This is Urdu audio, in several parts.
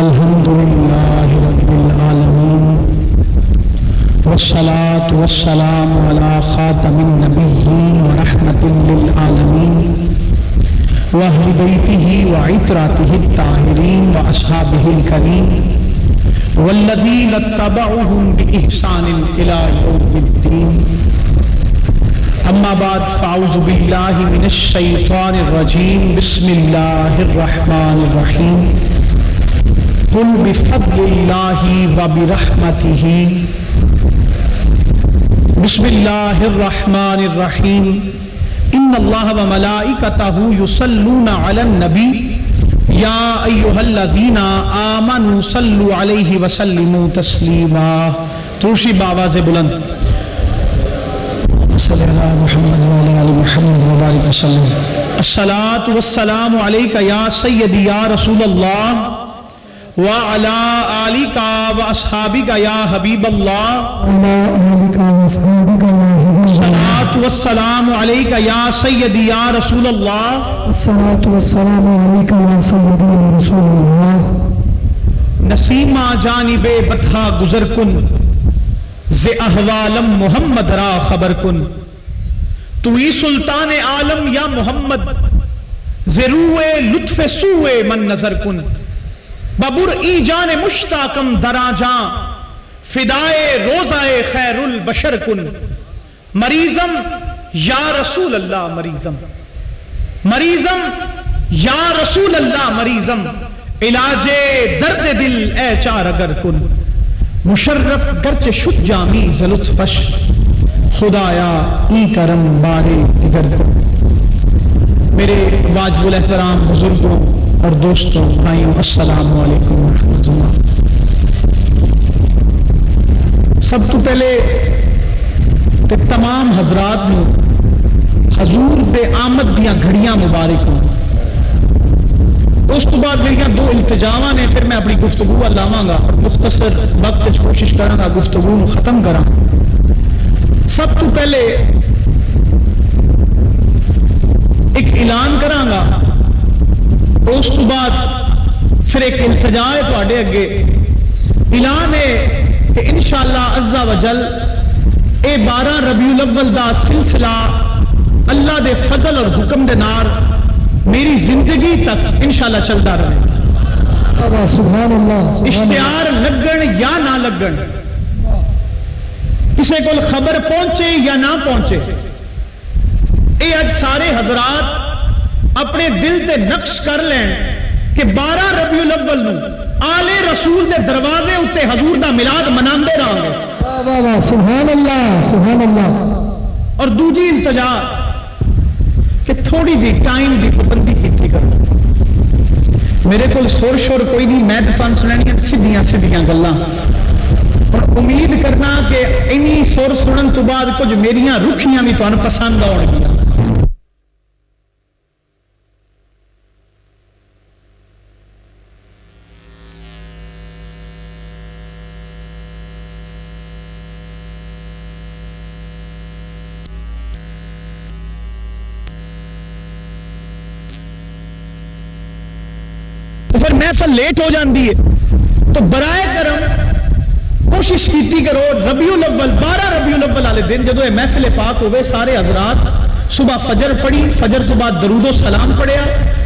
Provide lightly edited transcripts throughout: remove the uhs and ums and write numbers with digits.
الحمد لله رب العالمين والصلاة والسلام على خاتم النبيين ورحمة للعالمين وأهل بيته وعترته الطاهرين وأصحابه الكريم والذين اتبعوهم بإحسان إلى يوم الدين. أما بعد فأعوذ بالله من الشيطان الرجيم. بسم الله الرحمن الرحيم. قل بفضل الله وبرحمته. بسم الله الرحمن الرحيم. إن الله وملائكته يصلون على النبي يا أيها الذين آمنوا صلوا عليه وسلموا تسليما. توشی بآواز بلند صلی اللہ محمد وعلی آل محمد وبارک وسلم. الصلاۃ والسلام علیک یا سیدی یا رسول اللہ وعلی آلک واصحابک یا حبیب اللہ. الصلاۃ والسلام علیک یا سیدی یا رسول اللہ. الصلاۃ والسلام علیک یا سیدی یا رسول اللہ. نسیمہ جانب بطحا گزر کن ز احوالم محمد را خبر کن. توی سلطان عالم یا محمد ز روئے لطف سوئے من نظر کن. ببر ای جان مشتاقم درا جاں فدائے روزائے خیر البشر کن. مریضم یا رسول اللہ مریضم مریضم یا رسول اللہ مریضم علاج درد دل اے چار اگر کن. مشرف گرچہ شد جامی ز لطفش خدایا ای کرم بارے دیگر کن. میرے واجب الاحترام بزرگوں اور دوستوں بھائیوں السلام علیکم ورحمۃ اللہ. سب تو پہلے تے تمام حضرات نو حضور دے آمد دیاں گھڑیاں مبارک ہوں. اس تو بعد میری دو التجاواں نے پھر میں اپنی گفتگو لاواں گا. مختصر وقت وچ کوشش کراں گا گفتگو نو ختم کراں. سب تو پہلے ایک اعلان کراں گا. اس تو بعد پھر ایک التجا ہے تواڈے اگے. اعلان ہے کہ انشاءاللہ عز و جل اے 12 ربیع الاول دا سلسلہ اللہ دے فضل اور حکم دے نال میری زندگی تک انشاءاللہ چلتا رہے. سبحان اللہ. اشتہار لگن یا نہ لگن, کسی کو خبر پہنچے یا نہ پہنچے, اے آج سارے حضرات اپنے دل تے نقش کر لیں کہ 12 ربیع الاول نو آل رسول دے دروازے اتے حضور دا میلاد مناندے رہاں گے. سبحان اللہ سبحان اللہ. اور دوجی التجا کہ تھوڑی جی ٹائم دی پابندی کیتی کرو. میرے کو شور شور کوئی نہیں, میں تو تمہیں سنانیاں سیدھیاں سیدھیاں گلاں. اور امید کرنا کہ انہی شور سنن تو بعد کچھ میریاں رکھیاں بھی تمہیں پسند آؤ گیا. تو پھر محفل لیٹ ہو جاندی ہے. تو برائے کرم کوشش کیتی کرو ربیع الاول 12 ربیع الاول والے دن جدو یہ محفل پاک ہوئے سارے حضرات صبح فجر پڑھی, فجر تو بعد درود و سلام پڑھیا,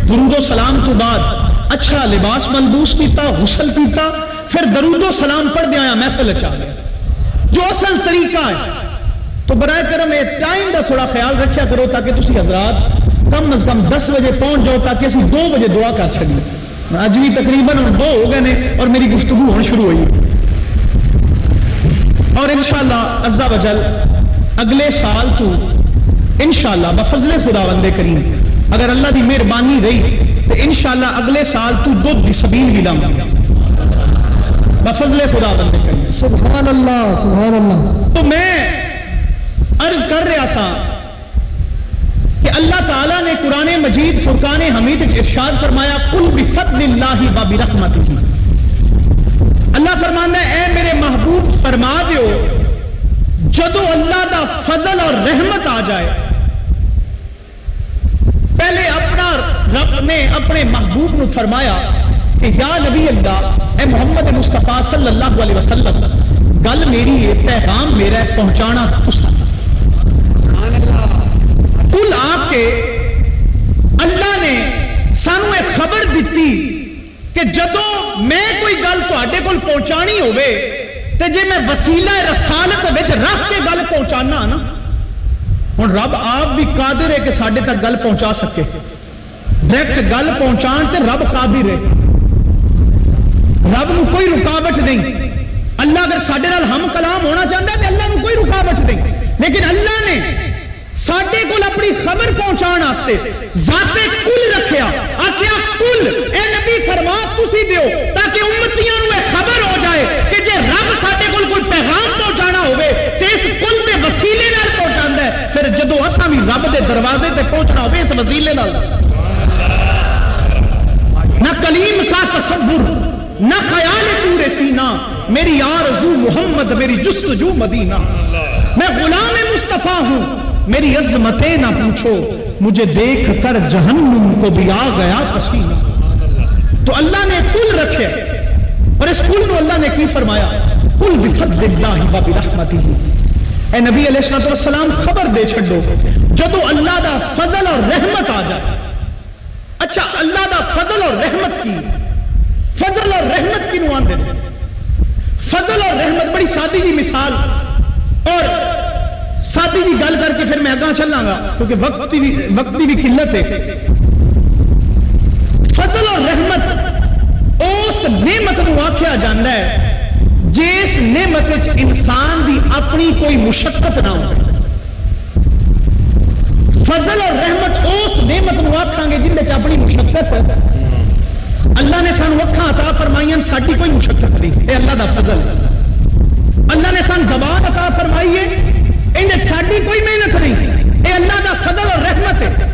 درود و سلام تو بعد اچھا لباس ملبوس کیتا, غسل کیتا, پھر درود و سلام پڑھ دیا محفل چاہ گیا جو اصل طریقہ ہے. تو برائے کرم یہ ٹائم دا تھوڑا خیال رکھیا کرو تاکہ تسی حضرات کم از کم 10 بجے پہنچ جاؤ تاکہ اسی 2 بجے دعا کر چھڑی. آج بھی تقریباً 2 ہو گئے نے اور میری گفتگو ہونا شروع ہوئی. اور انشاءاللہ عز و جل اگلے سال تو انشاءاللہ بفضل خداوند کریم اگر اللہ دی مہربانی رہی تو انشاءاللہ اگلے سال تو دودھ دی سبیل بھی لاؤں گا بفضل خداوند کریم. سبحان اللہ سبحان اللہ. تو میں عرض کر رہا سا کہ اللہ تعالیٰ نے قرآن مجید فرقان حمید ارشاد فرمایا قل بفضل اللہ وبرحمتہ. اللہ فرمانا ہے اے میرے محبوب فرما دیو جدو اللہ دا فضل اور رحمت آ جائے پہلے اپنا رب نے اپنے محبوب نو فرمایا کہ یا نبی اللہ اے محمد مصطفیٰ صلی اللہ علیہ وسلم گل میری ہے پیغام میرا ہے پہنچانا کل آپ کے اللہ نے سانو ایک خبر دیتی کہ جدو میں کوئی گل تواڈے کول پہنچانی ہوے تے جے میں وسیلہ رسالت وچ رکھ کے گل پہنچانا نا ہن رب آپ بھی قادر ہے کہ ساڈے تک گل پہنچا سکے ڈائریکٹ گل پہنچان تے رب قادر ہے رب نو کوئی رکاوٹ نہیں اللہ اگر ساڈے نال ہم کلام ہونا چاہتا ہے تے اللہ نو کوئی رکاوٹ نہیں لیکن اللہ نے ساڈے کول اپنی خبر پہنچان واسطے ذات کل رکھیا آکھیا کل اے نبی فرما تسی دیو تاکہ امتیاں نو خبر ہو جائے کہ جے رب ساڈے کول کوئی پیغام پہنچانا ہوے تے اس کل دے وسیلے نال پہنچاندا ہے پھر جدوں اساں بھی رب دے دروازے تے پہنچنا ہوے اس وسیلے نال نہ کلیم کا تصور نہ خیال طور سینہ میری آرزو محمد میری جستجو مدینہ میں غلام مصطفیٰ ہوں میری عظمتیں نہ پوچھو مجھے دیکھ کر جہنم کو بھی آ گیا پسینہ تو اللہ نے کل رکھے اور اس کل کو اللہ نے کی فرمایا کل بفضل اللہ و برحمتہ اے نبی علیہ الصلوۃ والسلام خبر دے چھڈو جدو اللہ دا فضل اور رحمت آ جائے اچھا اللہ دا فضل اور رحمت کی فضل اور رحمت کی نوان دے فضل اور رحمت بڑی سادی جی مثال اور سادی جی گل کر کے پھر میں آگاں چلنا گا کیونکہ وقتی بھی قلت ہے فضل اور رحمت اس نعمت نو آکھیا جاندا ہے جس نعمت وچ انسان دی اپنی کوئی مشقت نہ ہو فضل اور رحمت اس نعمت نو آکھاں گے جن وچ اپنی مشقت اللہ نے سانو اکھاں عطا فرمائیاں ساڈی کوئی مشقت نہیں اے اللہ دا فضل اللہ نے سان زبان عطا فرمائی ہے انہیں ساڈی کوئی محنت نہیں اے اللہ دا فضل اور رحمت ہے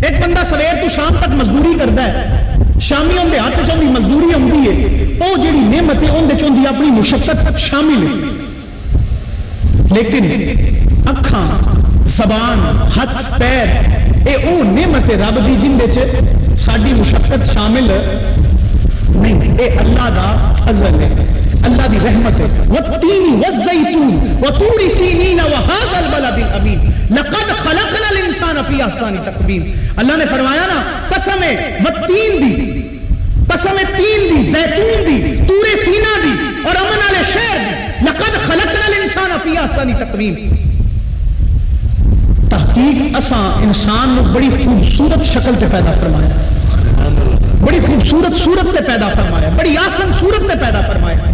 ایک بندہ سویر تو شام تک مزدوری کرتا ہے شامی اندے ہاتھ چوندی مزدوری ہوندی ہے او جڑی نعمت ہے اندے چوندی اپنی مشقت شامل ہے لیکن اکھاں زبان ہاتھ پیر اے او نعمت رب دی جن دے چ ساڈی مشقت شامل نہیں اے اللہ دا فضل ہے اللہ دی رحمت ہے والتین والزیتون وطور سینین وهذا البلد الامین لقد خلقنا الانسان فی احسن تقویم اللہ نے فرمایا نا قسم ہے والتین دی قسم ہے تین دی زیتون دی طور سینا دی اور امن والے شہر دی لقد خلقنا الانسان فی احسن تقویم تحقیق اساں انسان نو بڑی خوبصورت شکل تے پیدا فرمایا بڑی خوبصورت صورت تے پیدا فرمایا بڑی آسن صورت تے پیدا فرمایا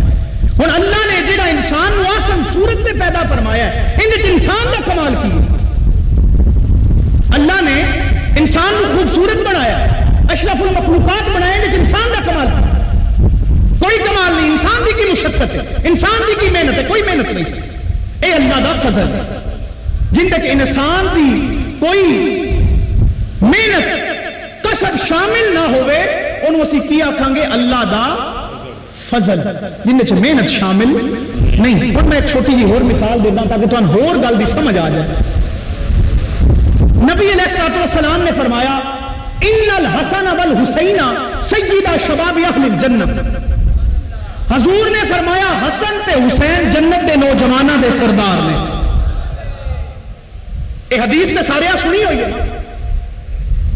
اور اللہ نے جڑا انسان نو آسن صورت تے پیدا فرمایا ہے اندے انسان دا کمال کی اللہ نے انسان کو خوبصورت بنایا اشرف المخلوقات بنائے اندے انسان دا کمال کی کوئی کمال نہیں انسان دی کی مشقت ہے انسان دی کی محنت ہے کوئی محنت نہیں اے اللہ دا فضل ہے جن دے انسان دی کوئی محنت کسب شامل نہ ہوئے انہوں اسی کیا کھاں گے اللہ دا فضل جن دے محنت شامل نہیں اور میں ایک چھوٹی جی اور مثال دینا تاکہ تو اور گل دی سمجھ آ جائے نبی علیہ الصلوۃ والسلام نے فرمایا ان الحسن والحسین سیدہ شباب اہل الجنہ حضور نے فرمایا حسن تے حسین جنت دے نوجواناں دے سردار نے اے حدیث تے سارے سنی ہوئی ہے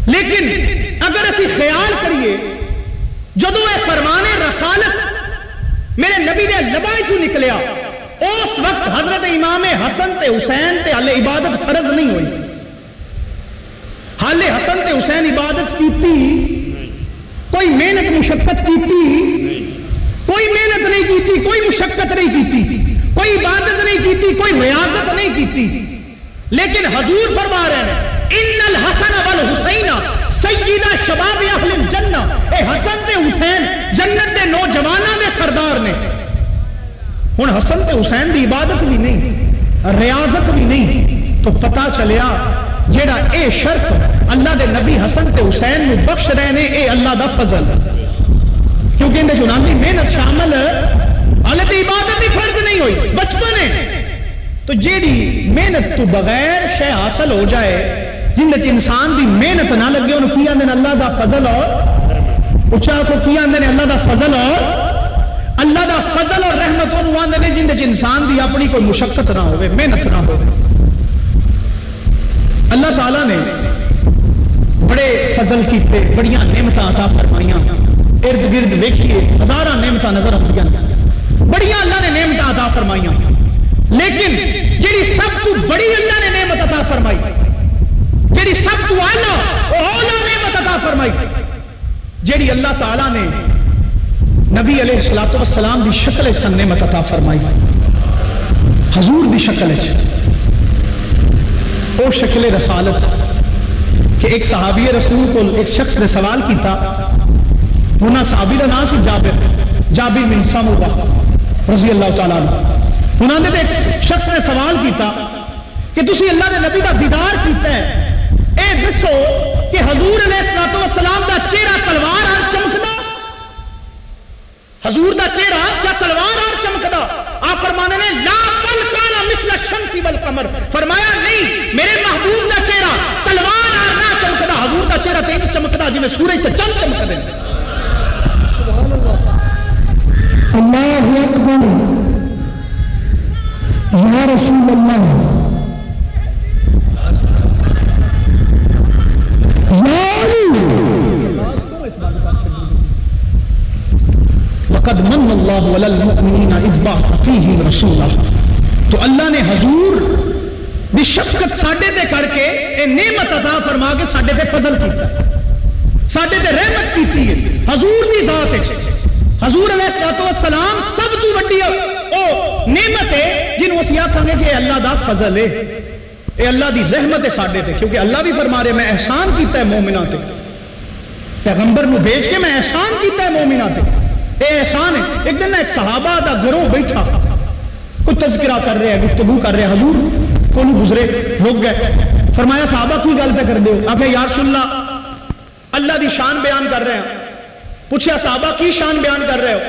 لیکن اگر اسی خیال کریے جدو اے فرمان رسالت میرے نبی نے لبائے جو نکلیا اس وقت حضرت امام حسن تے حسین تے حال عبادت فرض نہیں ہوئی حال حسن تے حسین عبادت کیتی کوئی محنت مشقت کیتی کوئی محنت نہیں کیتی کوئی مشقت نہیں کیتی کوئی عبادت نہیں کیتی کوئی ریاضت نہیں کیتی لیکن حضور فرما رہے ہیں ان الحسن والحسین سیدہ شباب اہل الجنہ اے حسن تے حسین جنت دے نوجواناں دے سردار نے ہن حسن تے حسین دی عبادت بھی نہیں ریاضت بھی نہیں تو پتہ چلیا جیڑا اے شرف اللہ دے نبی حسن تے حسین نو بخش رہے نے اے اللہ دا فضل کیونکہ اندے جنان دی محنت شامل حالت عبادت دی فرض نہیں ہوئی بچپن ہے تو جیڑی محنت تو بغیر شے حاصل ہو جائے جن انسان دی محنت نہ لگے انہوں کیا دن اللہ دا فضل اور پوچھا تو کی آندے نے اللہ دا فضل اور رحمت انہوں آندے نے جن دے انسان دی اپنی کوئی مشقت نہ ہوئے، محنت نہ ہوئے۔ اللہ تعالیٰ نے بڑے فضل کیتے، بڑیاں نعمتاں عطا فرمائیاں، ارد گرد ویکھیے ہزاراں نعمتاں نظر آندیاں، بڑیاں اللہ نے نعمتاں عطا فرمائیاں، لیکن جیڑی سب تو بڑی اللہ نے نعمت عطا فرمائی، جیڑی سب تو اعلیٰ نعمت عطا فرمائی، جیڑی اللہ تعالیٰ نے نبی علیہ السلام دی شکل سن نعمت عطا فرمائی، حضور دی شکل ہے، وہ شکل رسالت کہ ایک صحابی رسول کو ایک شخص نے سوال کیتا، انہاں صحابی دا نام سی جابر بن سمرہ رضی اللہ تعالیٰ عنہ، انہاں نے ایک شخص نے سوال کیتا کہ تسی اللہ نے نبی دا دیدار کیتا ہے، اے دسو کہ حضور علیہ السلام دا چہرہ تلوار ہر چمکدا، حضور دا چہرہ کیا تلوار ہر چمکدا؟ آپ فرمانے نے لا بل کان مثل الشمس والقمر، فرمایا نہیں میرے محبوب دا چہرہ تلوار ہر نہ چمکدا، حضور دا چہرہ تے چمکدا جویں سورج تے چند چمکدے۔ سبحان اللہ، اللہ اکبر، یا رسول اللہ، وَقَدْ مَنَّ اللَّهُ عَلَى الْمُؤْمِنِينَ إِذْ بَعَثَ فِيهِمْ رَسُولًا، تو اللہ نے حضور دی شفقت ساڈے تے کر کے اے نعمت عطا فرما کے ساڈے تے فضل کیتا، ساڈے تے رحمت کیتی ہے، حضور دی ذات ہے، حضور علیہ السلام سب تو وڈی او نعمت ہے جنوں اسی آکھاں گے کہ اللہ دا فضل ہے، اے اللہ دی رحمت ہے ساڈے تے، کیونکہ اللہ بھی فرما رہے میں احسان کیتا ہے مومناں تے، پیغمبر نو بھیج کے میں احسان کیتا ہے مومناں تے، اے احسان ہے۔ ایک دن ایک صحابہ دا گروہ بیٹھا کوئی تذکرہ کر رہے ہیں، گفتگو کر رہے ہیں، حضور کو نہیں گزرے رک گئے، فرمایا صحابہ کی گل پہ کر دے ہو؟ آخر یا رسول اللہ اللہ دی شان بیان کر رہے ہیں، پوچھا صحابہ کی شان بیان کر رہے ہو؟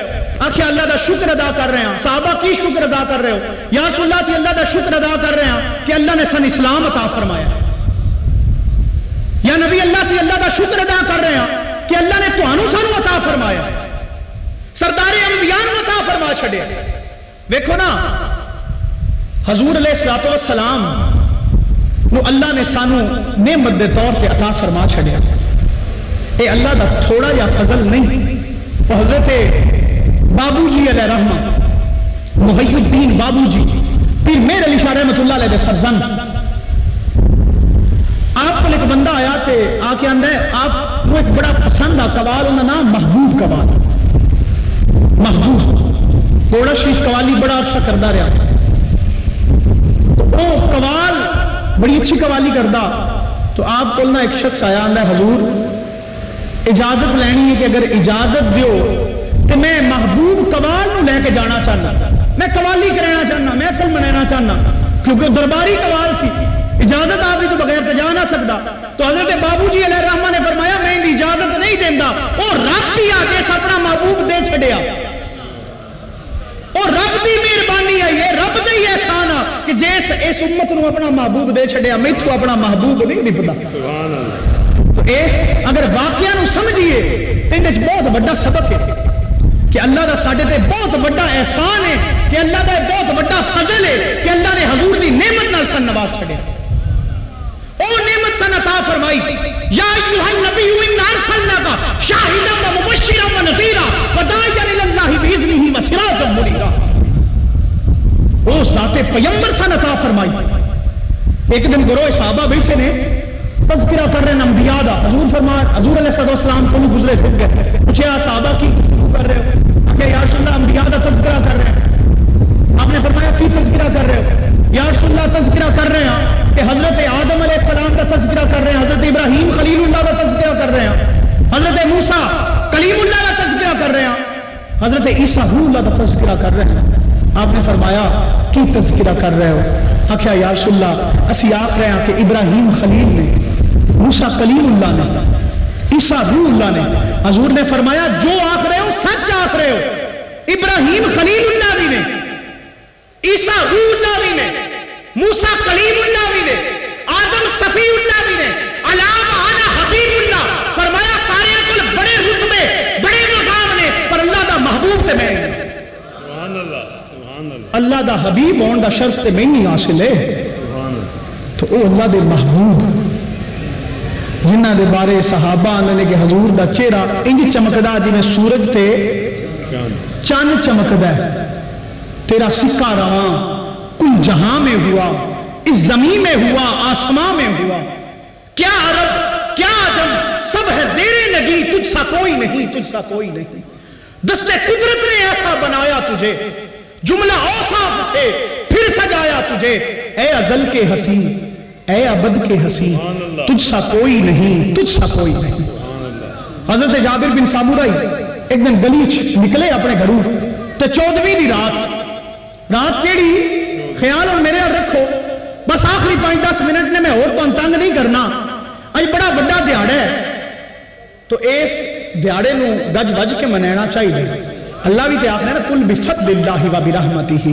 آخر اللہ دا شکر ادا کر رہے ہیں، صحابہ کی شکر ادا کر رہے ہو؟ یا رسول اللہ سے اللہ دا شکر ادا کر رہے ہیں کہ اللہ نے سن اسلام عطا فرمایا، یا نبی اللہ سے اللہ دا شکر ادا کر رہے ہیں کہ اللہ نے تانوں سانوں عطا فرمایا، سردار انبیاء نے عطا فرما چھڑے۔ دیکھو نا حضور علیہ السلام وہ اللہ نے سانو نعمت دے طور پہ عطا فرما چھڑیا، اے اللہ دا تھوڑا یا فضل نہیں۔ وہ حضرت بابو جی علیہ رحمہ محی الدین بابو جی پیر میر علی شاہ رحمت اللہ علیہ دے فرزند، آپ کو ایک بندہ آیا تے آ کے اندر آپ کو ایک بڑا پسند آ قوال، انہوں نام محبوب قوال، محبوب گوڑا شریف قوالی بڑا عرصہ کردہ رہا، تو وہ قوال بڑی اچھی قوالی کردہ، تو آپ کو ایک شخص آیا اندر حضور اجازت لینی ہے کہ اگر اجازت دیو تو میں محبوب قوال نو لے کے جانا چاہنا، میں قوالی کرانا چاہنا، محفل منانا چاہنا، کیونکہ درباری قوال سی، اجازت آپ تو بغیر تے جا نہ سکتا۔ تو حضرت بابو جی علیہ الرحمہ نے فرمایا میں ان اجازت نہیں دینا، اور رب بھی آگے اپنا محبوب دے چھڑیا، اور رب دی مہربانی ہے، یہ رب دے ہی احسان ہے کہ جیس اس امت نو اپنا محبوب دے چھڑیا، میں تو اپنا محبوب نہیں نپدا۔ تو اس اگر واقعہ نو سمجھیے تو اندر بہت بڑا سبق ہے کہ اللہ دا ساڈے تے بہت بڑا احسان ہے، کہ اللہ دا بہت بڑا فضل ہے کہ اللہ نے حضور دی نعمت نال سن نواز چھڑیا، او نعمت سن عطا فرمائی۔ یا ایھا النبی انا ارسلناک شاہدا ومبشرا ونذیرا وداعیا الی اللہ باذنہ وسراجا منیرا، او ذات پیغمبر سن عطا فرمائی۔ ایک دن گروہ صحابہ بیٹھے نے تذکرہ کر رہے ہیں انبیاء دا، حضور فرمایا، حضور علیہ السلام کو گزرے رک گئے، پوچھا صحابہ کی گفتگو کر رہے ہو؟ کہ یا رسول اللہ انبیاء دا تذکرہ کر رہے ہیں۔ آپ نے فرمایا کی تذکرہ کر رہے ہو؟ یا رسول اللہ تذکرہ کر رہے ہیں کہ حضرت آدم علیہ السلام کا تذکرہ کر رہے ہیں، حضرت ابراہیم خلیل اللہ کا تذکرہ کر رہے ہیں، حضرت موسیٰ کلیم اللہ کا تذکرہ کر رہے ہیں، حضرت عیسیٰ روح اللہ کا تذکرہ کر رہے ہیں۔ آپ نے فرمایا کی تذکرہ کر رہے ہو؟ آخیا یا رسول اللہ اسی آخ رہے ہیں کہ ابراہیم خلیل نے، موسیٰ کلیم اللہ نے، عیسیٰ روح اللہ نے۔ حضور نے فرمایا جو آخ رہے ہو سچ آخ رہے ہو، ابراہیم خلیل اللہ بھی نے، عیسیٰ روح اللہ بھی نے، موسیٰ کلیم اللہ بھی نے، آدم صفی اللہ بھی نے، علامہ انا حبیب اللہ، فرمایا سارے کل بڑے رتبے اللہ دا حبیب ہون دا شرف تے میں نہیں حاصل ہے تو او اللہ دے محبوب جنہ دے بارے صحابہ آنے نے کہ حضور دا چہرہ انج چمکدا جی میں سورج تے چاند چمکدا ہے تیرا سکہ رواں کل جہاں میں ہوا اس زمین میں ہوا آسمان میں ہوا کیا عرب کیا عجم سب ہے زیر نگی تجھ سا کوئی نہیں تجھ سا کوئی نہیں دست قدرت نے ایسا بنایا تجھے جملہ اوصاف سے پھر سجایا تجھے اے ازل کے حسین اے ابد کے حسین تجھ سا کوئی نہیں تجھ سا کوئی نہیں حضرت جابر بن سامورائی ایک دن گلی نکلے اپنے گھروں تو 14ویں دی رات کیڑی خیال اور میرے رکھو بس آخری 5-10 منٹ نے میں اور تو تنگ نہیں کرنا اج بڑا بڑا دیہڑا ہے تو اس دیہڑے نو گج وج کے منانا چاہیے اللہ بھی تے آخر ہے نا کل بفضل اللہ و برحمتہ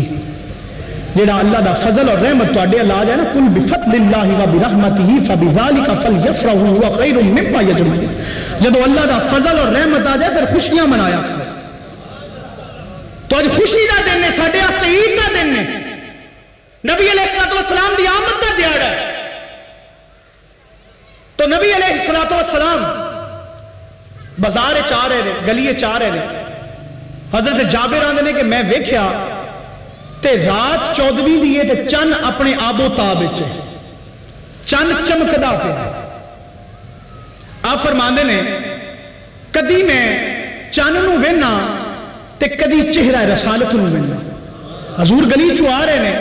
جیڑا اللہ دا فضل اور رحمت تواڈے اللہ جائے نا کل بفضل اللہ و برحمتہ فبذالک فلیفرحوا هو خیر مما یجمعون جب اللہ دا فضل اور رحمت آ جائے پھر خوشیاں منایا تو اج خوشی دا دن ہے ساڈے واسطے عید دا دن ہے نبی علیہ السلام دی آمد دا دیہڑا ہے تو نبی علیہ السلام بازار چاہ رہے گلی چاہ رہے حضرت جابر آندے نے کہ میں ویکھیا تے رات 14ویں دی تے چن اپنے آب و تاب وچ چن چمکدا پیا آپ فرماندے نے کدی میں چن نو وینا تے کدی چہرہ رسالت نو وینا حضور گلی چو آ رہے نے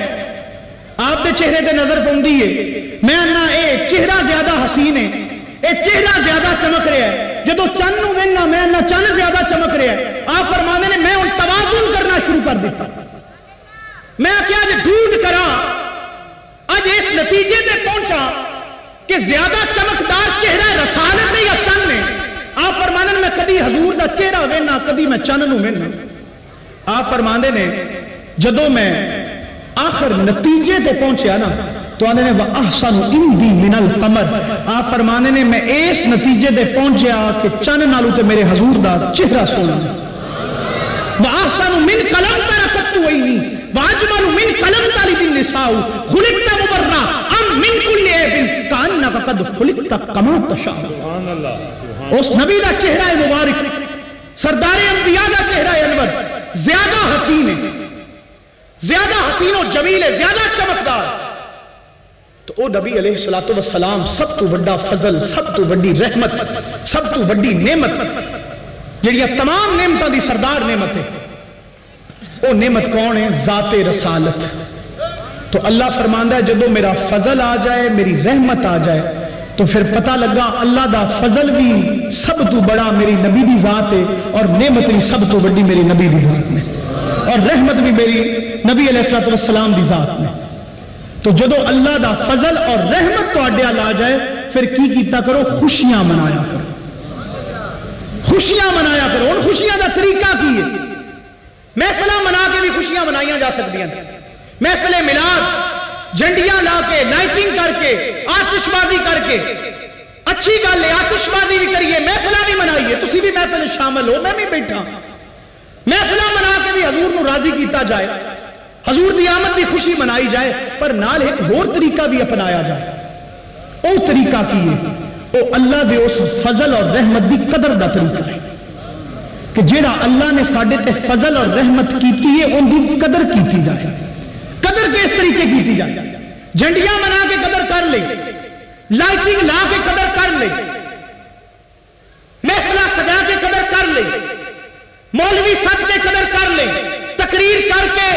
آپ دے چہرے تے نظر پوندی ہے میں انہا اے چہرہ زیادہ حسین ہے اے چہرہ زیادہ چمک رہا ہے جدو چن نو وینا میں انہا چن زیادہ چمک رہا ہے آپ فرمانے نے میں ان توازن کرنا شروع کر دیتا میں کیا جی ڈھونڈ کرا آج اس نتیجے تے پہنچا کہ زیادہ چمکدار چہرہ رسالت نے یا چن نے آپ فرمانے نے میں کدی حضور دا چہرہ وینا کدی میں چن نو وینا آپ فرمانے نے جدو میں آخر نتیجے تے پہنچیا نا تو آنے نے وَأَحْسَنُ إِنْدِي مِنَ الْقَمَرِ آپ فرمانے نے میں اس نتیجے تے پہنچیا کہ چن نالو تے میرے حضور دا چہرہ سونا وَأَحْسَنُ مِنْ قَلَمْ تَرَكَتُ وَيْنِي وَأَجْمَلُ مِنْ قَلَمْ تَلِدِ النِّسَاءُ خُلِقْتَ مُبَرَّا أَمْ مِنْ كُلِّ عَيْبٍ كَأَنَّكَ قَدْ خُلِقْتَ كَمَا تَشَاءُ اس نبی دا چہرہ مبارک سردار انبیاء دا چہرہ انور زیادہ حسین ہے زیادہ حسین و جمیل ہے زیادہ چمکدار تو او نبی علیہ السلام سب تو بڑا فضل سب تو بڑی رحمت سب تو بڑی نعمت جڑیاں تمام نعمتوں دی سردار نعمت ہے او نعمت کون ہے ذات رسالت تو اللہ فرماندا ہے جدو میرا فضل آ جائے میری رحمت آ جائے تو پھر پتہ لگا اللہ دا فضل بھی سب تو بڑا میری نبی دی ذات ہے اور نعمت بھی سب تو بڑی میری نبی دی ذات میں اور رحمت بھی میری نبی علیہ السلام دی ذات میں تو جدو اللہ دا فضل اور رحمت تو اڈیا لا جائے پھر کی کیتا کرو خوشیاں منایا کرو خوشیاں منایا کرو ان خوشیاں دا طریقہ کی ہے محفلہ منا کے بھی خوشیاں منائیاں جا سکتی ہیں محفل میلاد جھنڈیاں لا کے لائٹنگ کر کے آتش بازی کر کے اچھی گل ہے آتش بازی بھی کریے محفلہ بھی منائیے تسی بھی محفل شامل ہو میں بھی بیٹھا محفلہ منا کے بھی حضور نو راضی کیتا جائے حضور دی آمد دی خوشی منائی جائے پر نال ایک اور طریقہ بھی اپنایا جائے او طریقہ کی ہے او اللہ دے اس فضل اور رحمت دی قدر دا طریقہ ہے کہ جیڑا اللہ نے ساڈے تے فضل اور رحمت کیتی ہے ان دی قدر کیتی جائے قدر کے اس طریقے کیتی جائے جھنڈیاں منا کے قدر کر لے لائٹنگ لا کے قدر کر لے محفلہ سجا کے قدر کر لے مولوی سب کے قدر کر لے تقریر کر کے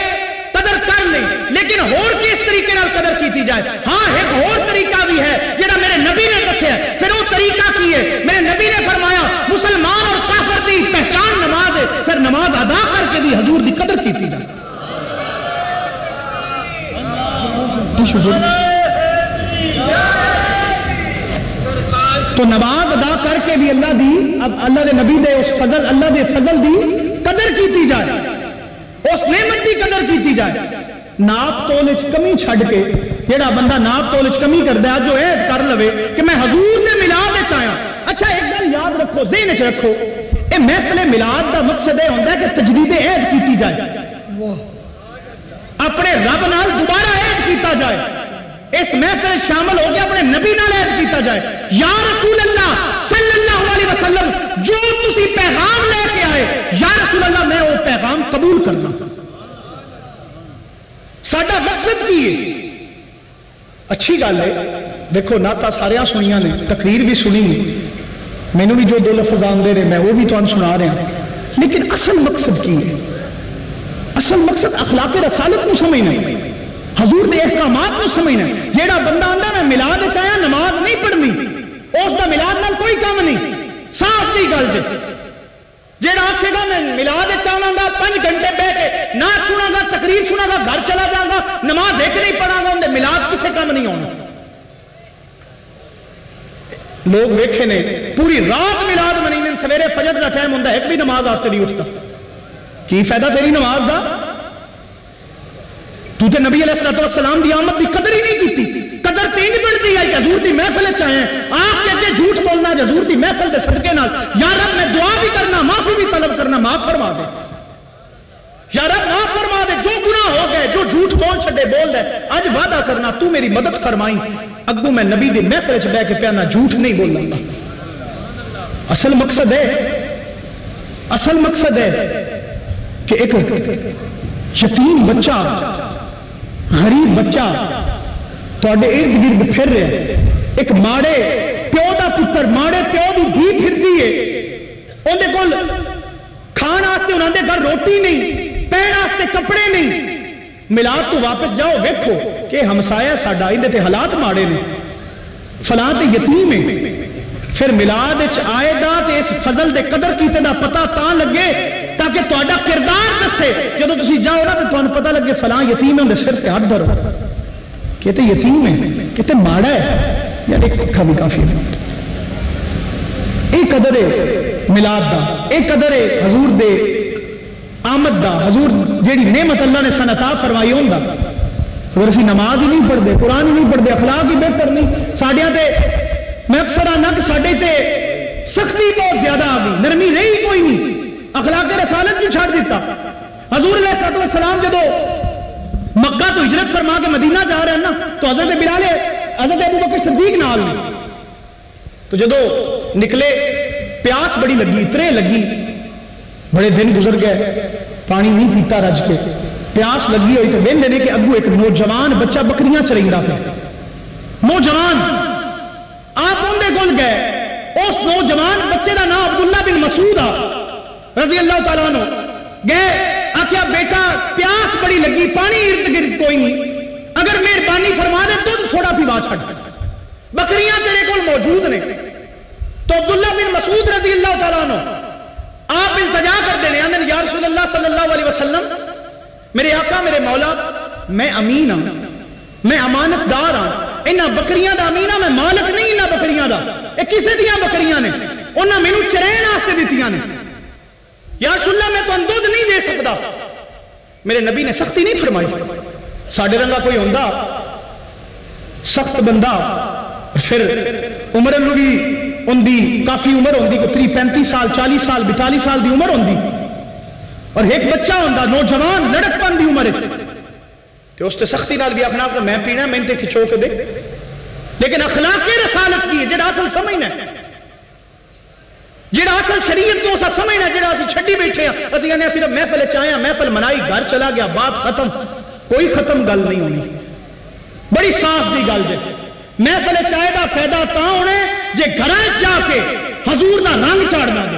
قدر کر لیں لیکن ہور کس طریقے نال قدر کیتی جائے ہاں ایک اور طریقہ بھی ہے جڑا میرے نبی نے دسیا پھر وہ طریقہ کی ہے میرے نبی نے فرمایا مسلمان اور کافر دی پہچان نماز ہے پھر نماز ادا کر کے بھی حضور دی قدر کیتی جائے تو نماز ادا کر کے بھی اللہ دی اب اللہ دے نبی دے اس فضل اللہ دے فضل دی قدر کیتی جائے اس نعمت دی قدر کیتی جائے ناپ تول وچ کمی چھڈ کے جیڑا بندہ ناپ تول وچ کمی کردا ہے جو عہد کر لوے کہ میں حضور دے میلاد وچ آیا اچھا ایک گل یاد رکھو ذہن وچ رکھو اے محفل میلاد دا مقصد یہ ہوندا ہے کہ تجدید عہد کیتی جائے اپنے رب نال دوبارہ عہد کیتا جائے، اس محفل شامل ہو کے اپنے نبی نال عہد کیتا جائے، یا رسول اللہ صلی اللہ علیہ وسلم جو تسی پیغام لے کے آئے، یا رسول اللہ میں وہ پیغام قبول کرنا۔ ساڈا مقصد کی ہے؟ اچھی گل ہے، دیکھو نعتاں ساریاں سنیاں نے، تقریر بھی سنی، مینوں بھی جو دو لفظ آندے نے میں وہ بھی تمہیں سنا رہا ہوں، لیکن اصل مقصد کی ہے؟ اصل مقصد اخلاق رسالت کو سمجھنا، حضور دے احکامات کو سمجھنا۔ جیڑا بندہ آندا میں میلاد وچ آیا نماز نہیں پڑھنی، اس دا میلاد نال کوئی کام نہیں، صاف جی گل جے۔ جیڑا آکھے گا میں میلاد وچ آواں گا 5 گھنٹے بیٹھ کے نعت سنا گا، تقریر سنا گا، گھر چلا جاؤں گا، نماز ایک نہیں پڑھاں گا، اندے میلاد کسے کام نہیں ہونا۔ لوگ ویکھے نے پوری رات میلاد منی، سویرے فجر دا ٹائم ہوندا ایک بھی نماز واسطے نہیں اٹھتا، کی فائدہ تیری نماز دا؟ تو تے نبی علیہ السلام دی آمد دی قدر ہی نہیں کیتی، قدر تینج بڑھتی آئی کہ حضور دی محفل چاہیں آپ کے اگے جھوٹ بولنا، حضور دی محفل دے صدقے نال یا رب میں دعا بھی کرنا، معافی بھی طلب کرنا، معاف فرما دے یا رب، معاف فرما دے، جو گناہ ہو گئے، جو جھوٹ بول چھڑے بول دے، اج وعدہ کرنا تو میری مدد فرمائی، اگوں میں نبی دی محفل چ بیٹھ کے پیانا جھوٹ نہیں بولنا گا۔ اصل مقصد ہے، اصل مقصد ہے کہ ایک یتیم بچہ، غریب بچہ تواڈے ارد گرد پھر رہا ہے، ایک ماڑے پیو دا پتر، ماڑے پیو دی دھی پھردی ہے، اندے کول کھان واسطے انہاں دے گھر روٹی نہیں، پہن واسطے کپڑے نہیں۔ میلاد تو واپس جاؤ ویکھو کہ ہمسایا ساڈا اندے تے حالات ماڑے نے، فلاں تے یتیم ہے، پھر میلاد وچ آئے گا تے اس فضل دے قدر کیتے دا پتہ تاں لگے تاکہ تہاڈا کردار دسے، جدوں تسی جاؤ نا تے تہانوں پتہ لگے فلاں یتیم ہے، اندے سر تے ہاتھ دھرو کہ تے یتیم ہے، یہ تے ماڑا ہے، یار ایک پکھا بھی کافی ہے۔ اے قدر ہے میلاد دا، اے قدر ہے حضور دے آمد دا، حضور جیڑی نعمت اللہ نے سان عطا فرمائی ہوندا۔ اگر اسی نماز ہی نہیں پڑھتے، قرآن ہی نہیں پڑھتے، اخلاق ہی بہتر نہیں، ساڈیاں تے میں اکثر آنا کہ ساڈے تے سختی بہت زیادہ آ گئی، نرمی رہی کوئی نہیں، اخلاق رسالت جو چھاڑ دیتا۔ حضور علیہ السلام جدو مکہ تو ہجرت فرما کے مدینہ جا رہے ہیں نا، تو حضرت بلال، حضرت ابو بکر صدیق نال نے، تو جدو نکلے پیاس بڑی لگی، ترے لگی، بڑے دن گزر گئے، پانی نہیں پیتا رج کے، پیاس لگی ہوئی تو ویندے نے کہ ابو ایک نوجوان بچہ بکریاں چریندا پیا، نوجوان آپ اندے کول گئے، اس نوجوان بچے دا نام عبداللہ بن مسعود رضی اللہ تعالیٰ عنہ، گئے آکھیا بیٹا پیاس بڑی لگی، پانی ارد گرد کوئی نہیں، اگر مہربانی فرما دے تو تھوڑا پیوا چھڑ، بکریاں تیرے کول موجود نے۔ تو عبداللہ بن مسعود رضی اللہ تعالیٰ عنہ آپ التجا کر دینے آندن یا رسول اللہ صلی اللہ علیہ وسلم، میرے آقا میرے مولا، میں امین ہوں، میں امانت دار ہوں، انہاں بکریاں دا امین ہوں، میں مالک نہیں انہاں بکریاں دا، یہ کسے دیاں بکریاں نے، انہاں مینوں چرین واسطے دتیاں نے، یا رسول اللہ میں تو دودھ نہیں دے سکتا۔ میرے نبی نے سختی نہیں فرمائی، ساڈے رنگا کوئی ہوندا سخت بندہ، پھر عمر نو بھی اندی کافی عمر ہوندی، 35 سال 40 سال 42 سال دی عمر ہوندی، اور ایک بچہ ہوندا نوجوان لڑک پن دی عمر تے اس تے سختی نال بھی آکھنا کہ میں پینا میں تے کھچو کے دے، لیکن اخلاق رسالت کی ہے جڑا اصل سمجھنا ہے، جڑا اصل شریعت کو اسا سمجھنا ہے، جڑا اسی چھڈی بیٹھے ہیں، اسی کہنے صرف محفل چاہے ہیں، محفل منائی گھر چلا گیا، بات ختم، کوئی ختم گل نہیں ہونی، بڑی صاف دی گل جے۔ محفل چاہے دا فائدہ تاں ہونے جے گھراں جا کے حضور دا رنگ چڑھنا دے،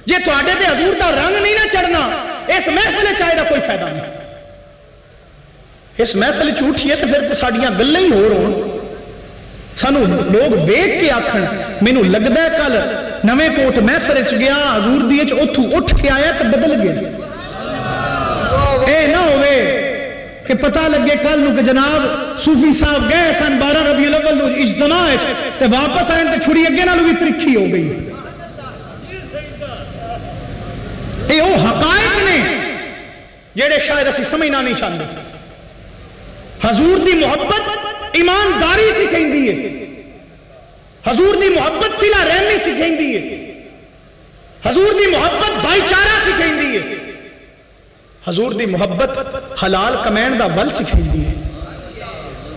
جے تواڈے تے حضور دا رنگ نہیں نہ چڑھنا، اس محفل چاہے دا کوئی فائدہ نہیں۔ اس محفل اٹھیے تو پھر ساڈیاں گلاں ہی ہور ہون، سانو لوگ ویکھ کے آکھن مینوں لگدا ہے کل نویں کوٹ محفل چ گیا، حضور دی وچ اوتھوں اٹھ کے آیا تے بدل گیا، اے نہ ہوئے کہ پتہ لگے کل نو کہ جناب صوفی صاحب گئے سن 12 ربیع الاول نو اجتماع تے واپس آئے تے چھری اگے نالوں بھی ترکھی ہو گئی۔ اے او حقائق نے جڑے شاید اسی سمجھنا نہیں چاہتے۔ حضور دی محبت ایمانداری سکھائندی ہے، حضور دی محبت صلہ رحمی سکھائندی ہے، حضور دی محبت بھائی چارہ سکھائندی ہے، حضور دی محبت حلال کمین دا ول سکھائی ہے.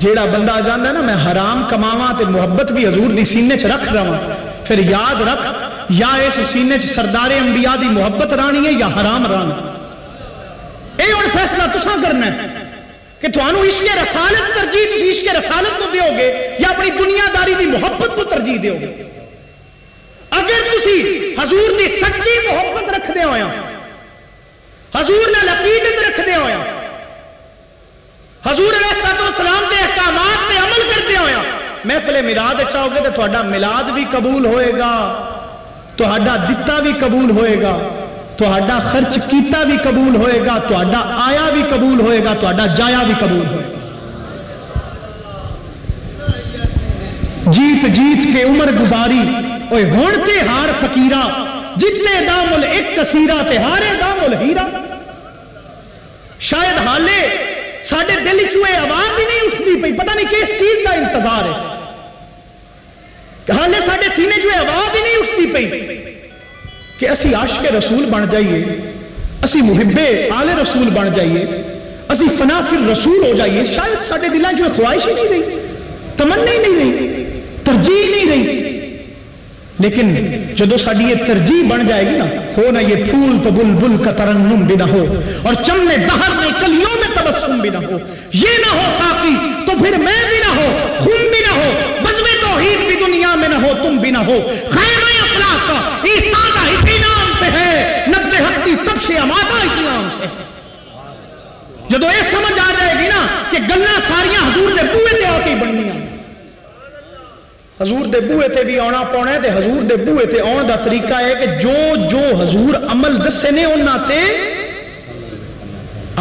جیڑا بندہ جاندا ہے نا میں حرام کماواں تے محبت بھی حضور دی سینے چ رکھ رہا پھر یاد رکھ یا اس سینے چ سردار انبیاء دی محبت رانی ہے یا حرام رانی. اے ہن فیصلہ تساں کرنا ہے کہ تھانوں عشق رسالت ترجیح تسی عشق رسالت کو دیو گے یا اپنی دنیا داری دی محبت کو ترجیح دیو گے. اگر تسی حضور دی سچی محبت رکھ دے ہویا حضور نال عقیدت رکھ دے ہویا حضور علیہ السلام دے احکامات پہ عمل کرتے ہویا محفل میلاد چاہو گے تو تہاڈا میلاد بھی قبول ہوئے گا, تہاڈا دتا بھی قبول ہوئے گا, تہاڈا خرچ کیتا بھی قبول ہوئے گا, تہاڈا آیا بھی قبول ہوئے گا, تہاڈا جایا بھی قبول ہوئے گا. جیت جیت کے عمر گزاری اوے ہون تے ہار فقیرہ جتنے دامل ایک کثیرہ تے ہارے دامل ہیرا. شاید حالے ساڑھے دل چوئے آواز ہی نہیں اٹھتی پئی, پتہ نہیں کس چیز کا انتظار ہے. حالے ساڑھے سینے چوئے آواز ہی نہیں اٹھتی پئی کہ اسی عاشق رسول بن جائیے, اسی محب آل رسول بن جائیے, اسی فنا فی الرسول ہو جائیے. شاید ساڑھے دلان چوئے خواہش ہی نہیں رہی, تمنا ہی نہیں رہی, ترجیح نہیں رہی. لیکن جدو ساڑھی یہ ترجیح بن جائے گی نا, ہو نہ یہ پھول تو بلبل کا ترنم بھی نہ ہو اور چمنے دہر میں کلیوں میں تبسم بھی نہ ہو, یہ نہ ہو ساقی تو پھر میں بھی نہ ہو, خون بھی نہ ہو, بزم توحید بھی دنیا میں نہ ہو, تم بھی نہ ہو. خیر افلاق کا ایستادہ اسی نام سے ہے, نبض ہستی تبش امادہ اسی نام سے. جدو یہ سمجھ آ جائے گی نا کہ گلنا ساریاں حضور دے بوئے تے آکے بننیاں, حضور دے بوئے تے بھی آنا پونا ہے, تے حضور دے بوئے تے آن دا طریقہ ہے کہ جو جو حضور عمل دسے نے انہاں تے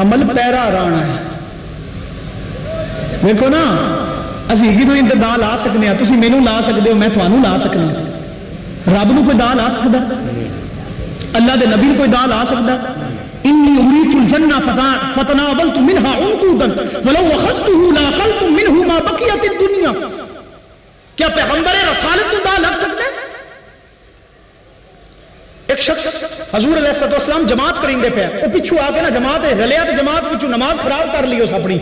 عمل پیرا رانا ہے. دیکھو نا اسی ہی نو اندر دا لا سکنے ہیں, تسی مینوں لا سکتے ہو, میں توانوں لا سکنے ہیں. رب نو کوئی دا لا سکتا, اللہ دے نبی کوئی دا لا سکتا. انی اریت الجنہ فتناولت منها عنقودا ولو اخذته لاقلت منه ما بقیت الدنیا. کیا پیغمبر رسالت کو دا لگ سکتے ہیں؟ ایک شخص حضور علیہ السلام جماعت کریں دے پہ وہ پچھو آ کے نا جماعت رلیا تو جماعت پچھو نماز خراب کر لی اس اپنی,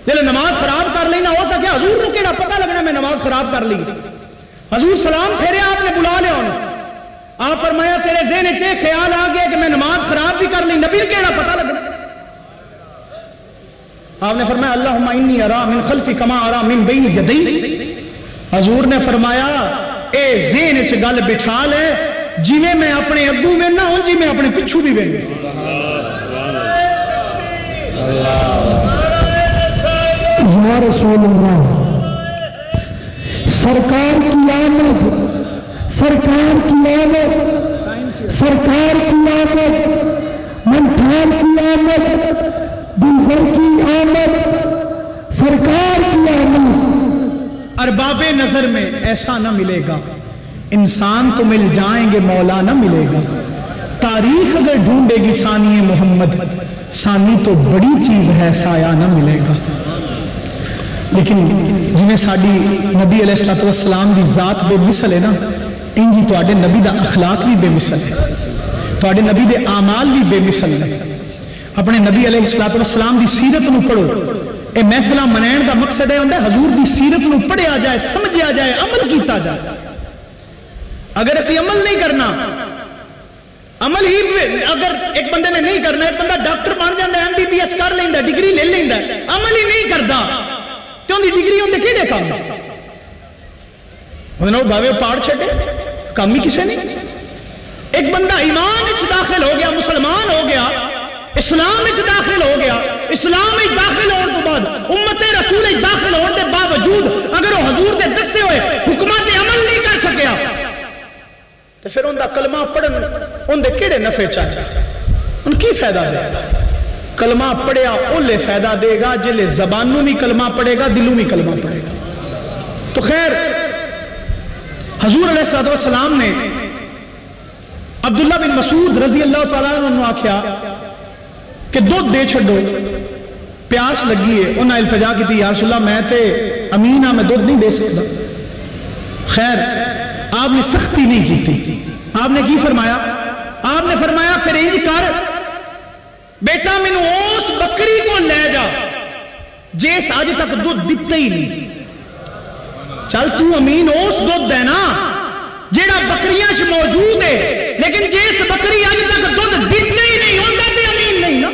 جلے نماز خراب کر لی نہ ہو سکے حضور نو کیڑا پتہ لگنا میں نماز خراب کر لی. حضور سلام پھیرے آپ نے بلا لیا انہوں, آپ فرمایا تیرے ذہن چے خیال آ گیا کہ میں نماز خراب بھی کر لی, نبی کیڑا پتہ لگنا. آپ نے فرمایا اللہم انی ارا من خلفی کما ارا من بین یدی. حضور نے فرمایا اے ذہن چ گل بٹھا لے, جی میں اپنے اگوں میں نہ ہوں جی میں اپنے پچھو بھی وین. یا رسول اللہ, سرکار کی آمد, سرکار کی آمد, سرکار کی آمد, منٹھان کی آمد, دلبر کی آمد, سرکار کی آمد. ارباب نظر میں ایسا نہ ملے گا, انسان تو مل جائیں گے مولا نہ ملے گا. تاریخ اگر ڈھونڈے گی ثانی محمد, ثانی تو بڑی چیز ہے سایہ نہ ملے گا. لیکن جنہیں ساڑھی نبی علیہ السلام دی ذات بے مثل ہے نا, انجی تو آڑے نبی دا اخلاق بھی بے مثل ہے, تو آڑے نبی دے اعمال بھی بے مثل ہے. اپنے نبی علیہ السلام دی سیرت نو پڑھو. اے محفلہ منین دا مقصد ہے حضور دی سیرت نو پڑھیا جائے, سمجھیا جائے, عمل کیتا جائے. اگر اسی عمل نہیں کرنا, عمل ہی اگر ایک بندے نے نہیں کرنا, ایک بندہ ڈاکٹر بن جاتا ہے, MBBS کر لیندہ, ڈگری لے لیندہ, عمل ہی نہیں کرتا, تو ان دی ڈگری ان دے کیڑے کام ہے؟ انہوں نے باوے پاڑ چھٹے, کام ہی کسے نہیں. ایک بندہ ایمان اچھ داخل ہو گیا, مسلمان ہو گیا, اسلام اچھ داخل ہو گیا, اسلام اچھ داخل ہونے تو بعد امت رسول اچھ داخل ہونے دے باوجود اگر وہ حضور دے دسے ہوئے حکمات عمل نہیں کر سکیا, تو پھر ان دا کلمہ پڑھن ان دے کیڑے نفع چاہتا, ان کی فائدہ دے گا؟ کلمہ پڑھیا اولے فائدہ دے گا جلے زبانوں میں کلمہ پڑھے گا, دلوں میں کلمہ پڑھے گا. تو خیر حضور علیہ السلام نے عبداللہ بن مسعود رضی اللہ تعالیٰ عنہ آکھیا کہ دودھ دے چھڑو, پیاس لگی ہے. انہاں التجا کی تھی, یا رسول اللہ میں تے امین ہاں, میں دودھ نہیں دے سکتا. خیر آپ نے سختی نہیں کی تھی, آپ نے کی فرمایا؟ آپ نے فرمایا پھر انج کر بیٹا مینوں اس بکری کو لے جا جس اج تک دودھ دتا ہی نہیں. چل تو امین اس دودھ ہے نا جیڑا بکریاں چ موجود ہے، لیکن جس بکری اج تک دودھ دتا ہی نہیں اوندا تے امین نہیں نا.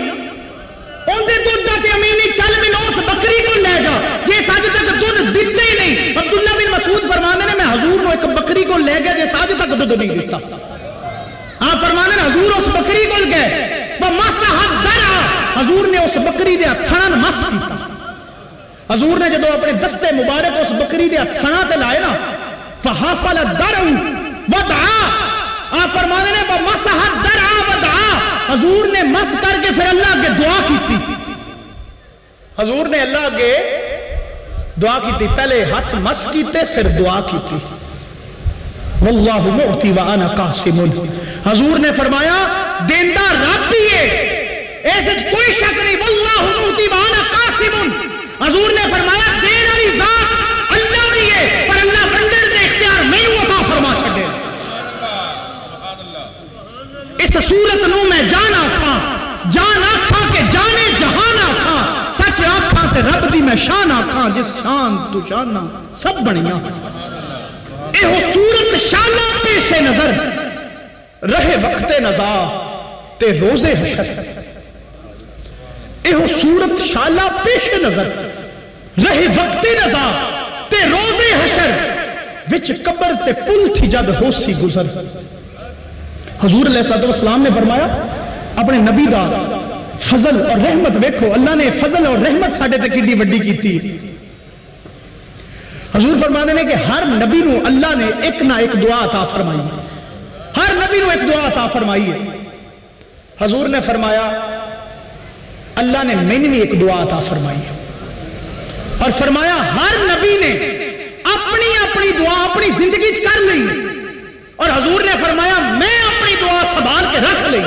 اوندے دودھ دا تے امین نہیں. چل مینوں اس بکری کو لے جا جس اج تک دودھ دتا ہی نہیں. عبداللہ بن مسعود فرماندے نے میں حضور نو ایک بکری کو لے گیا جس اج تک دودھ نہیں دیتا. آپ فرماندے نے حضور اس بکری کو گئے ومسح الدرع، حضور نے اس بکری دے ہتھاں مس کیتا. حضور نے جدو اپنے دستے مبارک اس بکری دے ہتھاں تے لائے نا فحافل الدرع ودعا، آپ فرماندے نے ومسح الدرع ودعا، حضور نے مس کر کے پھر اللہ کے دعا کیتی. حضور نے اللہ کے دعا کیتی، پہلے ہاتھ مس کیتے پھر دعا کیتی. واللہ معطی وانا قاسم، حضور نے فرمایا دیندہ رب ہی ہے، ایسے کوئی شک نہیں. واللہ معطی وانا قاسم، حضور نے فرمایا دین والی ذات اللہ بھی ہے پر اللہ بندے دے اختیار نہیں عطا فرما چھڈے. اس صورت نو میں جان آکھاں، جان آکھاں کہ جانے جہان آکھاں، سچ آکھاں تے رب دی میں شان آکھاں جس شان تو شاناں سب بنیاں. اے صورت شانہ پیش نظر رہے وقت نزا تے روز حشر. اے صورت شانہ پیش نظر رہے وقت نزا تے روز حشر وچ قبر تے پل تھی جد ہو سی گزر. حضور علیہ السلام نے فرمایا اپنے نبی دا فضل اور رحمت ویکھو، اللہ نے فضل اور رحمت ساڈے تے کڈی وڈی کیتی. حضور فرماتے ہیں کہ ہر نبی نو اللہ نے ایک نہ ایک دعا عطا فرمائی ہے، ہر نبی نو ایک دعا عطا فرمائی ہے. حضور نے فرمایا اللہ نے مینوں بھی ایک دعا عطا فرمائی ہے، اور فرمایا ہر نبی نے اپنی اپنی دعا اپنی زندگی کر لی، اور حضور نے فرمایا میں اپنی دعا سنبھال کے رکھ لی.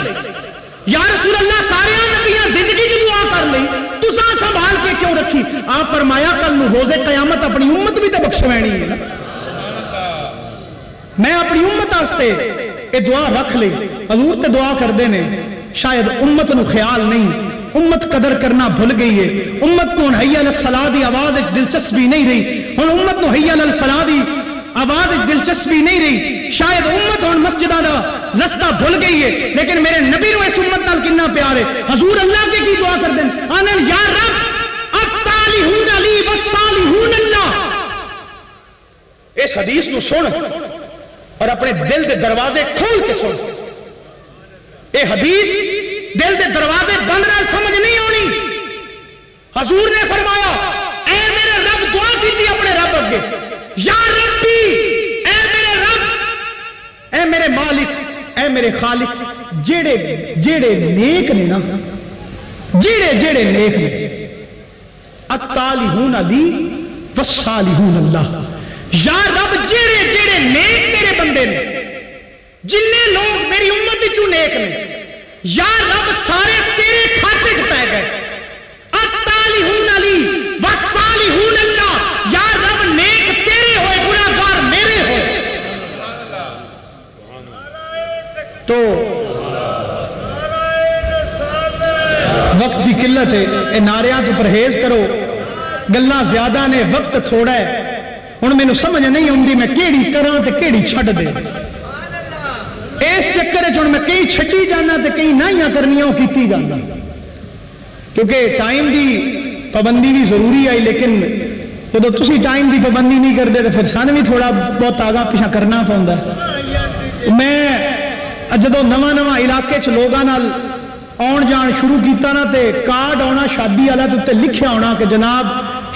یا رسول اللہ سارے نبیاں زندگی کی دعا کر لی، تساں سنبھال کے کیوں رکھی؟ آپ فرمایا کل نو روز قیامت اپنی امت بھی تو بخشوانی ہے نا. میں اپنی امت واسطے یہ دعا رکھ لی. حضور تے دعا کردے نے، شاید امت نو خیال نہیں، امت قدر کرنا بھول گئی ہے. امت کو حی علی الصلاۃ دی آواز دلچسپی نہیں رہی، ہن امت نو حی علی الفلاح دی آواز دلچسپی نہیں رہی. شاید امت ہن مسجداں دا رستہ بھول گئی ہے، لیکن میرے نبی نو اس امت نال کتنا پیار ہے. حضور اللہ کے کی دعا کر دیں آنن یا رب الصالحون علی والصالحون اللہ. اس حدیث نو سن اور اپنے دل دے دروازے کھول کے سن. اے حدیث دل دے دروازے بند نال سمجھ نہیں آنی. حضور نے فرمایا اے میرے رب، دعا کی اپنے رب اگے، یا ربی اے میرے رب، اے میرے مالک، اے میرے خالق، جیڑے جیڑے نیک نے نا، جیڑے جیڑے نیک نے، الطالحون علی والصالحون اللہ. یا رب جیڑے جیڑے نیک تیرے بندے نے، جننے لوگ میری امت چوں نیک نے، یا رب سارے تیرے کھاتے چ پے گئے. الطالحون علی والصالحون اللہ، یا رب نیک تیرے ہوئے گناہگار میرے ہوئے. تو وقت کی قلت ہے، اے نعریاں تو پرہیز کرو، گلاں زیادہ نے وقت تھوڑا ہے. ہن مینوں سمجھ نہیں آندی میں کیڑی کراں تے کیڑی چھڈ دے. اس چکر وچ ہن میں کئی چھڈی جانا تے کئی نہیاں کرنیاں کیتی جانا، کیونکہ ٹائم دی پابندی بھی ضروری ہے. لیکن جدو تسی ٹائم دی پابندی نہیں کرتے تو پھر سان بھی تھوڑا بہت آگاہ پیچھا کرنا پوندا ہے. میں جدو نواں نواں علاقے چ لوگاں نال آن جان شروع کیتا نا تے کارڈ آنا شادی والا تے لکھیا ہونا کہ جناب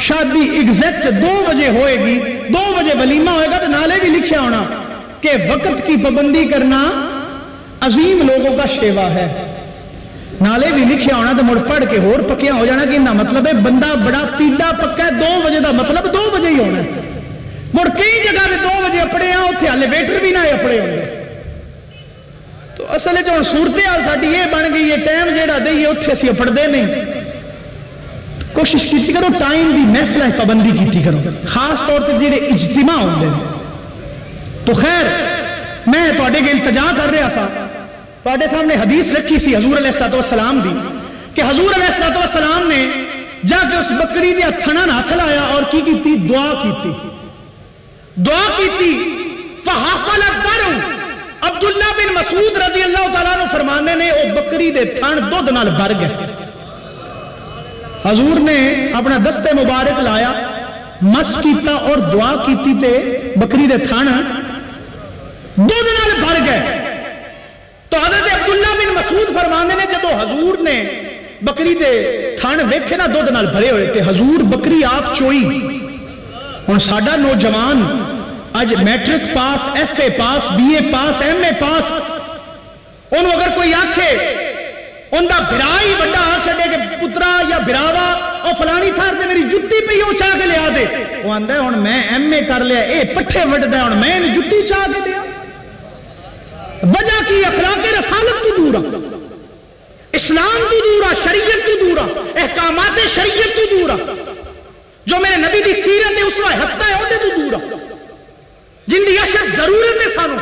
شادی ایگزیکٹ 2 بجے ہوئے گی، 2 بجے ولیمہ ہوئے گا، تو نالے بھی لکھیا ہونا کہ وقت کی پابندی کرنا عظیم لوگوں کا شیوا ہے. نالے بھی لکھیا ہونا تو مڑ پڑھ کے ہور پکیا ہو جانا کہ انہا مطلب ہے بندہ بڑا پیڈا پکا ہے، 2 بجے دا مطلب 2 بجے ہی ہونا ہے. مڑ کئی جگہ دے 2 بجے اپڑے ہیں، اتھے ہلے ویٹر بھی نہ اپڑے ہوندے. تو اصل ہے جو صورتحال ساڈی یہ بن گئی ہے، ٹائم جیڑا دئیے اتھے اسی اپڑدے نہیں. کوشش کیتی کرو ٹائم دی محفل پابندی کیتی کرو، خاص طور تے جڑے اجتماع ہوندے نے. تو خیر میں تواڈے گل التجا کر رہا سا، تواڈے سامنے حدیث رکھی سی حضور علیہ السلام دی کہ حضور علیہ الصلوۃ والسلام نے جا کے اس بکری دے ہتھاں ہاتھ لایا اور کی کیتی؟ دعا کیتی فحفل الدرع. عبداللہ بن مسعود رضی اللہ تعالیٰ عنہ فرمانے نے وہ بکری دے تھن دودھ نال بھر گئے. حضور نے اپنا دستے مبارک لایا، مس کیتا اور دعا کیتی تے بکری دے تھن دودھ نال بھر گئے. تو حضرت عبداللہ بن مسعود فرمانے نے جدو حضور نے بکری دے تھن ویکھے نا دودھ نال بھرے ہوئے تے حضور بکری آپ چوئی. ہن ساڈا نوجوان اج matric pass, F A pass, B A pass, M A pass, انہوں اگر کوئی آکھے ان دا بھرا ہی بڑا آ چھڑے کہ پترا یا بھراوا اور فلانی تھار دے میری جتی پئی او چاہ کے لیا دے، وہ آندا ہے ہن میں ایم اے کر لیا، اے پٹھے وڈدا ہے ہن میں نے جتی چاہ کے دیا. وجہ کی اخلاق رسالت تو دورا، اسلام تو دورا، شریعت تو دورا، احکامات شریعت تو دورا، جو میرے نبی دی سیرت ہے اسوہ ہستا ہے اودے تو دورا، جن دی اشد ضرورت ہے سانو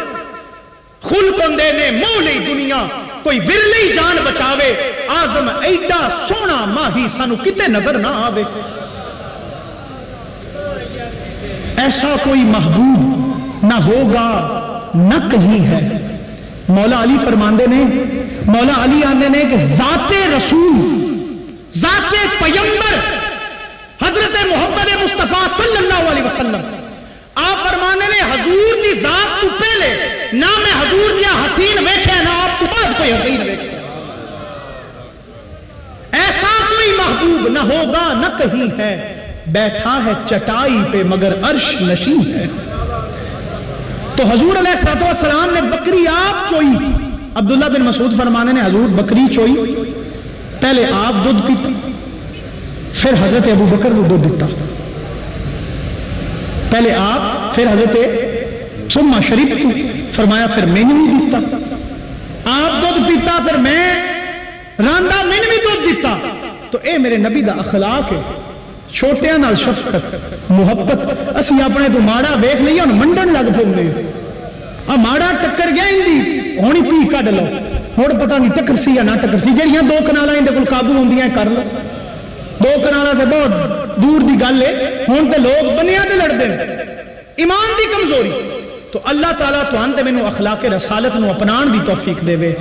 خلق اندے نے مولی دنیا کوئی ورلی جان بچاوے. آزم ایڈا سونا ماہی سانو کتے نظر نہ آوے. ایسا کوئی محبوب نہ ہوگا نہ کہیں ہے. مولا علی فرماندے نے، مولا علی آندے نے کہ ذات رسول، ذات پیمبر حضرت محمد مصطفیٰ صلی اللہ علیہ وسلم آپ فرمانے نے حضور دی ذات تو پہلے نہ میں حضور دیا حسین ویکھے نہ آپ تو بعد کوئی حسین ویکھے. ایسا کوئی محبوب نہ ہوگا نہ کہیں ہے، بیٹھا ہے چٹائی پہ مگر عرش نشین ہے. تو حضور علیہ الصلوۃ والسلام نے بکری آپ چوئی. عبداللہ بن مسعود فرمانے نے حضور بکری چوئی، پہلے آپ دودھ پیتے، پھر حضرت ابو بکر کو دودھ دیتا، پہلے آپ پھر حضرت ثم شریف فرمایا پھر میں نے بھی دیتا، آپ دودھ پیتا پھر میں راندا میں نے بھی دودھ دیتا. تو اے میرے نبی دا اخلاق ہے، چھوٹیاں نال شفقت محبت. اسی اپنے تو ماڑا ویکھ لئیے ہن منڈن لگ پوندے، آ ماڑا ٹکر گیا اندی ہونی پی کڈ لو، ہن پتہ نہیں ٹکر سی یا نہ ٹکر سی، جڑیاں دو کنالاں اندے کول قابو ہوندیاں کر لو. دو کنالاں تے بہت دور دی گل ہے، ہن تے لوگ بنیاں تے لڑدے ایمان دی کمزوری. تو اللہ تعالیٰ تو انتے میں اخلاق رسالت نو اپنان دی توفیق دے وے،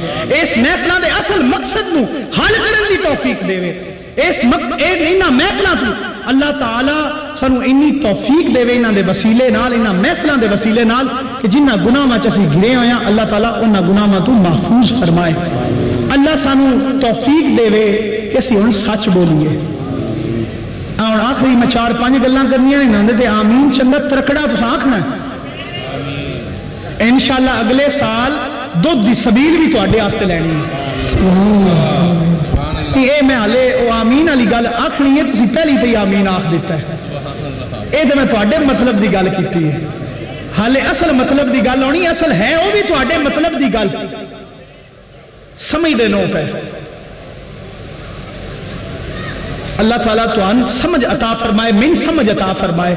اس محفلہ دے اصل مقصد نو حل کرن دی توفیق دے وے. اس انہاں محفلہ تو اللہ تعالیٰ سانو انی توفیق دے وے انہاں دے وسیلے نال، انہاں محفلہ دے وسیلے نال کہ جنہاں گناہاں چ اسی گھرے ہوئے ہیں اللہ تعالیٰ انہاں گناہاں تو محفوظ فرمائے. اللہ سانو توفیق دے وے کہ اسی ہن سچ بولیے. اور آخری میں 4-5 گلاں کرنیاں انہاں دے آمین چنگا ترکڑا تو آکھنا ہے. انشاءاللہ اگلے سال دودھ دی سبیل بھی تواڈے واسطے لینی ہے. یہ میں ہالے او آمین والی گل آکھنی ہے، تسی پہلی تے آمین آکھ دیتا ہے. اے تے میں تواڈے مطلب دی گل کیتی ہے، ہالے اصل مطلب دی گل ہونی اصل ہے وہ بھی تواڈے مطلب دی گل سمجھ دے نو پہ. اللہ تعالیٰ تو ان سمجھ عطا فرمائے، من سمجھ عطا فرمائے.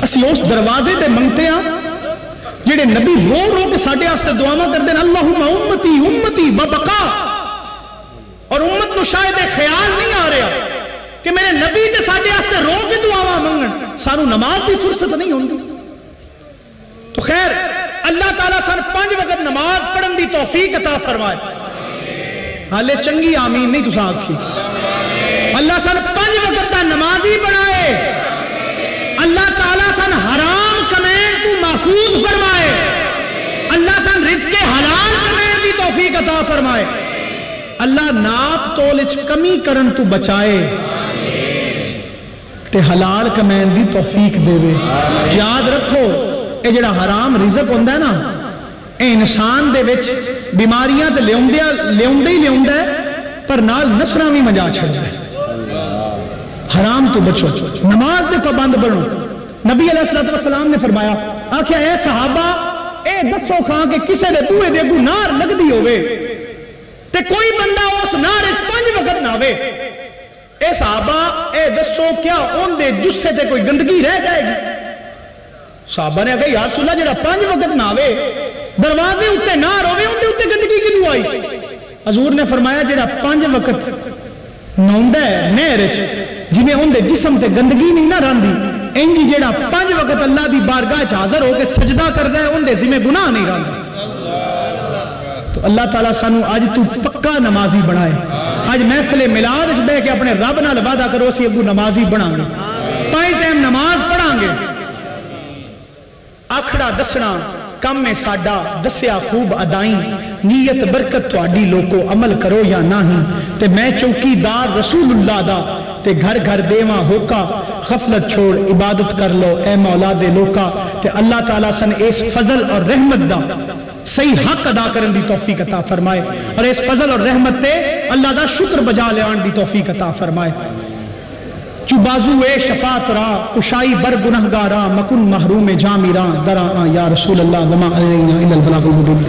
اسی اس دروازے دے منگتے ہیں جڑے نبی رو رو کے ساڈے واسطے دعاواں کردے ہیں، اللہم امتی امتی وبقا. اور امت نو شاید خیال نہیں آ رہا کہ میرے نبی تے ساڈے واسطے رو کے دعاواں منگن، سانو نماز دی فرصت نہیں ہوندی. تو خیر اللہ تعالیٰ سان 5 وقت نماز پڑھن دی توفیق عطا فرمائے. حالے چنگی آمین نہیں تساں آکھی. اللہ سان 5 وقت دا نمازی بنائے، اللہ تعالیٰ سان حرام کمین تو محفوظ فرمائے، اللہ سان رزق حلال کمین دی توفیق عطا فرمائے، اللہ ناپ تولچ کمی کرن تو بچائے تے حلال کمین دی توفیق دے وے. یاد رکھو اے جڑا حرام رزق ہوندہ ہے نا، اے انسان دے وچ بیماریاں تے لیوندے ہی لیوندہ ہے پر نال نسراں بھی مجا چھڑ جائے. حرام تو بچو، نماز دے پابند بنو. نبی علیہ الصلوۃ والسلام نے فرمایا، آکھیا اے صحابہ اے دسو کھاں کہ کسے دے بوئے دے اگوں نار لگدی ہوئے تے کوئی بندہ اس نار 5 وقت نہ ہوئے. اے صحابہ اے دسو کیا ان دے جسے تے کوئی گندگی رہ جائے گی؟ صحابہ نے کہا یا رسول اللہ جڑا 5 وقت نہ ہوئے دروازے اتے نار ہوئے ان دے اتے گندگی کیوں آئی؟ حضور نے فرمایا جڑا 5 وقت نہوندا ہے نہر وچ جویں اندے جسم سے گندگی نہیں نہ رہندی انج جیڑا 5 وقت اللہ دی بارگاہ وچ حاضر ہو کے سجدہ کردا ہے اندے ذمہ گناہ نہیں رہندا تو اللہ تعالیٰ سانو آج تو پکا نمازی بنائے آج محفل میلاد وچ بیٹھ کے اپنے رب نال وعدہ کرو اسی اگوں نمازی بناں گے 5 ٹائم نماز پڑھاں گے آکھڑا دسنا کم میں ساڈا دسیا خوب ادائیں نیت برکت تہاڈی لوکو عمل کرو یا نہیں تے میں چوکیدار رسول اللہ دا تے گھر گھر دیواں ہوکا غفلت چھوڑ عبادت کر لو اے مولا دے لوکا تے اللہ تعالیٰ سن اس فضل اور رحمت دا صحیح حق ادا کرن دی توفیق عطا فرمائے اور اس فضل اور رحمت تے اللہ دا شکر بجا لیان دی توفیق عطا فرمائے چو بازو اے شفاعت را کشائی بر گنہگارا مکن محروم جامیراں دراں یا رسول اللہ وما علینا الا البلاغ المبین